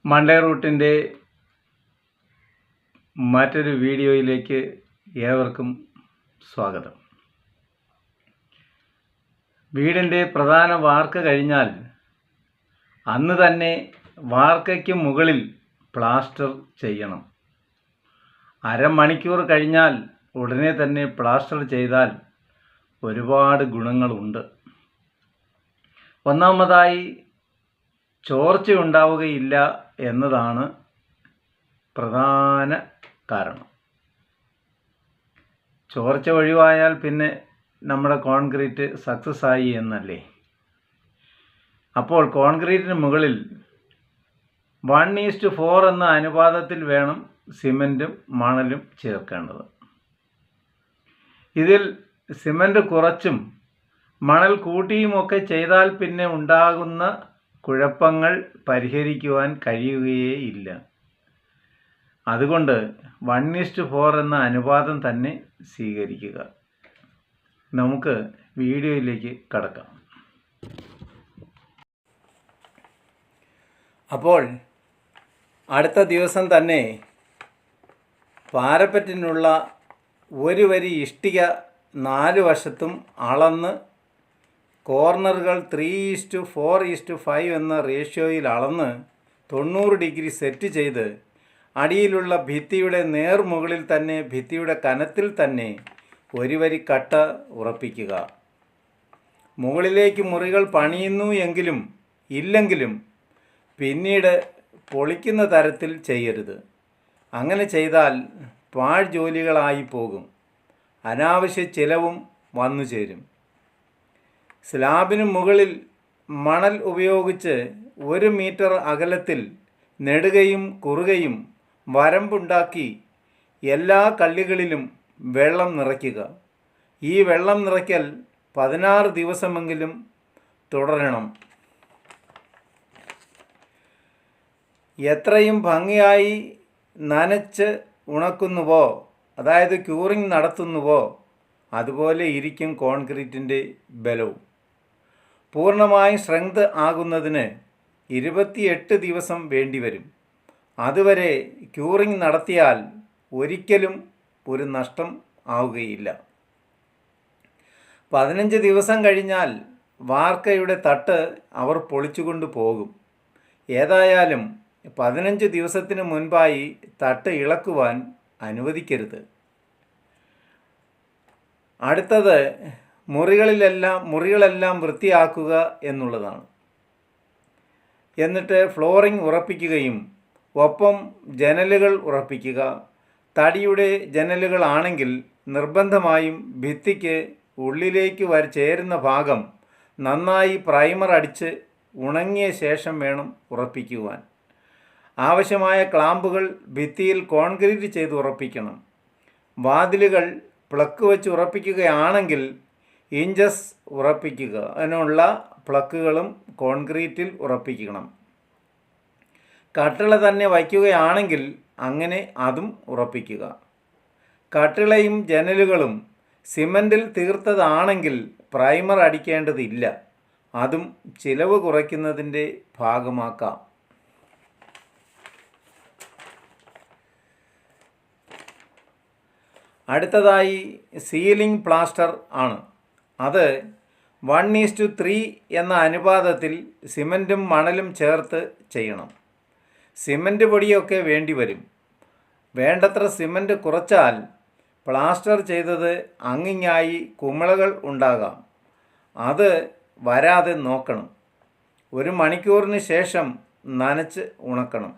Monday റൂട്ടിൻ്റെ മറ്റൊരു വീഡിയോയിലേക്ക് ഏവർക്കും സ്വാഗതം. വീടിൻ്റെ പ്രധാന വാർക്ക കഴിഞ്ഞാൽ അന്ന് തന്നെ വാർക്കയ്ക്ക് മുകളിൽ പ്ലാസ്റ്റർ ചെയ്യണം. അരമണിക്കൂർ കഴിഞ്ഞാൽ ഉടനെ തന്നെ പ്ലാസ്റ്റർ ചെയ്താൽ ഒരുപാട് ഗുണങ്ങളുണ്ട്. ഒന്നാമതായി ചോർച്ചയുണ്ടാവുകയില്ല എന്നതാണ് പ്രധാന കാരണം. ചോർച്ച ഒഴിവായാൽ പിന്നെ നമ്മുടെ കോൺക്രീറ്റ് സക്സസ് ആയി എന്നല്ലേ. അപ്പോൾ കോൺക്രീറ്റിന് മുകളിൽ 1:4 എന്ന അനുപാതത്തിൽ വേണം സിമൻറ്റും മണലും ചേർക്കേണ്ടത്. ഇതിൽ സിമൻറ്റ് കുറച്ചും മണൽ കൂട്ടിയുമൊക്കെ ചെയ്താൽ പിന്നെ ഉണ്ടാകുന്ന കുഴപ്പങ്ങൾ പരിഹരിക്കുവാൻ കഴിയുകയേയില്ല. അതുകൊണ്ട് 1:4 എന്ന അനുപാതം തന്നെ സ്വീകരിക്കുക. നമുക്ക് വീഡിയോയിലേക്ക് കടക്കാം. അപ്പോൾ അടുത്ത ദിവസം തന്നെ പാരപ്പറ്റിനുള്ള ഒരു വരി ഇഷ്ടിക 4 വശത്തും അളന്ന് കോർണറുകൾ 3:4:5 എന്ന റേഷ്യോയിൽ അളന്ന് 90 ഡിഗ്രി സെറ്റ് ചെയ്ത് അടിയിലുള്ള ഭിത്തിയുടെ നേർമുകളിൽ തന്നെ ഭിത്തിയുടെ കനത്തിൽ തന്നെ ഒരു വരി കട്ട ഉറപ്പിക്കുക. മുകളിലേക്ക് മുറികൾ പണിയുന്നു എങ്കിലും ഇല്ലെങ്കിലും പിന്നീട് പൊളിക്കുന്ന തരത്തിൽ ചെയ്യരുത്. അങ്ങനെ ചെയ്താൽ പാഴ് ജോലികളായി പോകും, അനാവശ്യ ചിലവും വന്നു ചേരും. സ്ലാബിന് മുകളിൽ മണൽ ഉപയോഗിച്ച് 1 മീറ്റർ അകലത്തിൽ നെടുകയും കുറുകയും വരമ്പുണ്ടാക്കി എല്ലാ കള്ളികളിലും വെള്ളം നിറയ്ക്കുക. ഈ വെള്ളം നിറയ്ക്കൽ 16 ദിവസമെങ്കിലും തുടരണം. എത്രയും ഭംഗിയായി നനച്ച് ഉണക്കുന്നുവോ, അതായത് ക്യൂറിംഗ് നടത്തുന്നുവോ, അതുപോലെ ഇരിക്കും കോൺക്രീറ്റിൻ്റെ ബലവും. പൂർണ്ണമായും സ്ട്രെങ്ത് ആകുന്നതിന് 28 ദിവസം വേണ്ടിവരും. അതുവരെ ക്യൂറിംഗ് നടത്തിയാൽ ഒരിക്കലും ഒരു നഷ്ടം ആവുകയില്ല. 15 ദിവസം കഴിഞ്ഞാൽ വാർക്കയുടെ തട്ട് അവർ പൊളിച്ചുകൊണ്ട് പോകും. ഏതായാലും 15 ദിവസത്തിന് മുൻപായി തട്ട് ഇളക്കുവാൻ അനുവദിക്കരുത്. അടുത്തത് മുറികളെല്ലാം വൃത്തിയാക്കുക എന്നുള്ളതാണ്. എന്നിട്ട് ഫ്ലോറിംഗ് ഉറപ്പിക്കുകയും ഒപ്പം ജനലുകൾ ഉറപ്പിക്കുക. തടിയുടെ ജനലുകളാണെങ്കിൽ നിർബന്ധമായും ഭിത്തിക്ക് ഉള്ളിലേക്ക് ചേരുന്ന ഭാഗം നന്നായി പ്രൈമർ അടിച്ച് ഉണങ്ങിയ ശേഷം വേണം ഉറപ്പിക്കുവാൻ. ആവശ്യമായ ക്ലാമ്പുകൾ ഭിത്തിയിൽ കോൺക്രീറ്റ് ചെയ്ത് ഉറപ്പിക്കണം. വാതിലുകൾ പ്ലക്ക് വെച്ച് ഉറപ്പിക്കുകയാണെങ്കിൽ ഇഞ്ചസ് ഉറപ്പിക്കുക. അതിനുള്ള പ്ലക്കുകളും കോൺക്രീറ്റിൽ ഉറപ്പിക്കണം. കട്ടിള തന്നെ വയ്ക്കുകയാണെങ്കിൽ അങ്ങനെ അതും ഉറപ്പിക്കുക. കട്ടിളയും ജനലുകളും സിമൻറ്റിൽ തീർത്തതാണെങ്കിൽ പ്രൈമർ അടിക്കേണ്ടതില്ല. അതും ചിലവ് കുറയ്ക്കുന്നതിൻ്റെ ഭാഗമാക്കാം. അടുത്തതായി സീലിംഗ് പ്ലാസ്റ്റർ ആണ്. അത് 1:3 എന്ന അനുപാതത്തിൽ സിമൻറ്റും മണലും ചേർത്ത് ചെയ്യണം. സിമൻറ്റ് പൊടിയൊക്കെ വേണ്ടിവരും. വേണ്ടത്ര സിമൻറ്റ് കുറച്ചാൽ പ്ലാസ്റ്റർ ചെയ്തത് അങ്ങിങ്ങായി കുമിളകൾ ഉണ്ടാകാം. അത് വരാതെ നോക്കണം. 1 മണിക്കൂറിന് ശേഷം നനച്ച് ഉണക്കണം.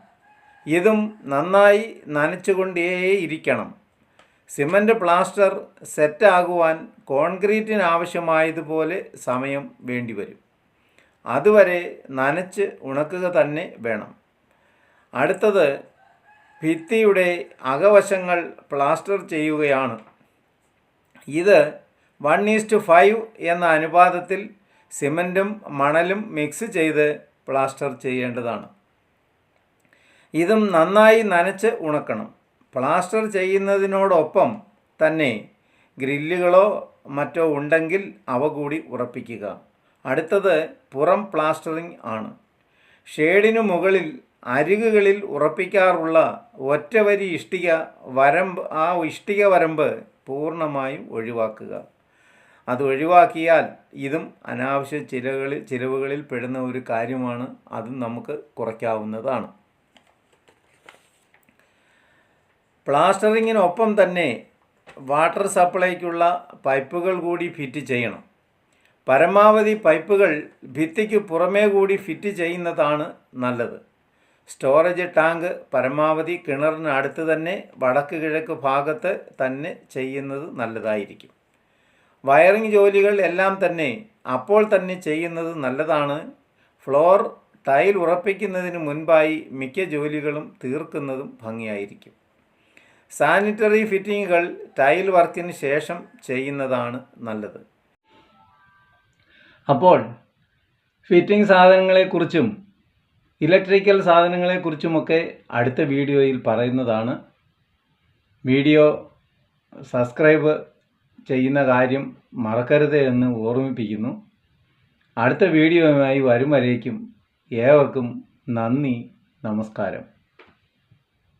ഇതും നന്നായി നനച്ചുകൊണ്ടേയിരിക്കണം. സിമൻറ്റ് പ്ലാസ്റ്റർ സെറ്റാകുവാൻ കോൺക്രീറ്റിന് ആവശ്യമായതുപോലെ സമയം വേണ്ടിവരും. അതുവരെ നനച്ച് ഉണക്കുക തന്നെ വേണം. അടുത്തത് ഭിത്തിയുടെ അകവശങ്ങൾ പ്ലാസ്റ്റർ ചെയ്യുകയാണ്. ഇത് 1:5 എന്ന അനുപാതത്തിൽ സിമൻറ്റും മണലും മിക്സ് ചെയ്ത് പ്ലാസ്റ്റർ ചെയ്യേണ്ടതാണ്. ഇതും നന്നായി നനച്ച് ഉണക്കണം. പ്ലാസ്റ്റർ ചെയ്യുന്നതിനോടൊപ്പം തന്നെ ഗ്രില്ലുകളോ മറ്റോ ഉണ്ടെങ്കിൽ അവ കൂടി ഉറപ്പിക്കുക. അടുത്തത് പുറം പ്ലാസ്റ്ററിംഗ് ആണ്. ഷേഡിനു മുകളിൽ അരികുകളിൽ ഉറപ്പിക്കാറുള്ള ഒറ്റവരി ഇഷ്ടിക വരമ്പ് പൂർണ്ണമായും ഒഴിവാക്കുക. അത് ഒഴിവാക്കിയാൽ ഇതും അനാവശ്യ ചിലവുകളിൽ പെടുന്ന ഒരു കാര്യമാണ്. അതും നമുക്ക് കുറയ്ക്കാവുന്നതാണ്. പ്ലാസ്റ്ററിങ്ങിനൊപ്പം തന്നെ വാട്ടർ സപ്ലൈക്കുള്ള പൈപ്പുകൾ കൂടി ഫിറ്റ് ചെയ്യണം. പരമാവധി പൈപ്പുകൾ ഭിത്തിക്ക് പുറമേ കൂടി ഫിറ്റ് ചെയ്യുന്നതാണ് നല്ലത്. സ്റ്റോറേജ് ടാങ്ക് പരമാവധി കിണറിന് അടുത്ത് തന്നെ വടക്ക് കിഴക്ക് ഭാഗത്ത് തന്നെ ചെയ്യുന്നത് നല്ലതായിരിക്കും. വയറിംഗ് ജോലികൾ എല്ലാം തന്നെ അപ്പോൾ തന്നെ ചെയ്യുന്നത് നല്ലതാണ്. ഫ്ലോർ ടൈൽ ഉറപ്പിക്കുന്നതിന് മുൻപായി മിക്ക ജോലികളും തീർക്കുന്നതും ഭംഗിയായിരിക്കും. സാനിറ്ററി ഫിറ്റിങ്ങുകൾ ടൈൽ വർക്കിന് ശേഷം ചെയ്യുന്നതാണ് നല്ലത്. അപ്പോൾ ഫിറ്റിംഗ് സാധനങ്ങളെക്കുറിച്ചും ഇലക്ട്രിക്കൽ സാധനങ്ങളെക്കുറിച്ചുമൊക്കെ അടുത്ത വീഡിയോയിൽ പറയുന്നതാണ്. വീഡിയോ സബ്സ്ക്രൈബ് ചെയ്യുന്ന കാര്യം മറക്കരുത് എന്ന് ഓർമ്മിപ്പിക്കുന്നു. അടുത്ത വീഡിയോയുമായി വരും വരേക്കും ഏവർക്കും നന്ദി, നമസ്കാരം.